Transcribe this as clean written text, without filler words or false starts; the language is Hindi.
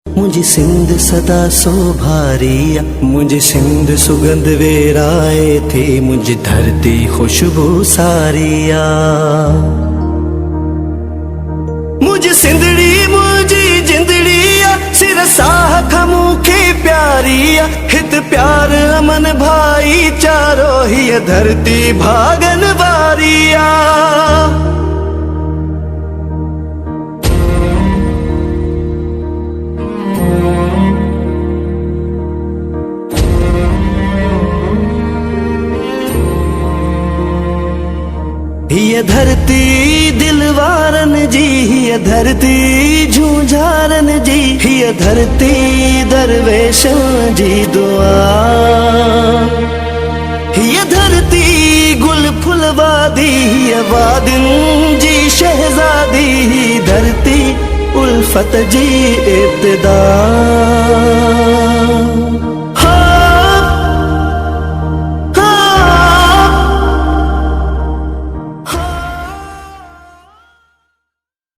मुझे सिंध सदा सोभारिया, मुझे सिंध सुगंध वेराए थे, मुझे धरती खुशबू सारिया। मुझे सिंधड़ी मुझे जिंदड़िया, सिर साह खमूखे प्यारिया, हित प्यार अमन भाई चारो ही धरती भागन वारिया। ये धरती दिलवारन जी, ये धरती झूझारन जी, ये धरती दरवेशन जी दुआ। ये धरती गुल फुलवादी, ये वादिन जी शहजादी, धरती उल्फत जी इब्तिदा।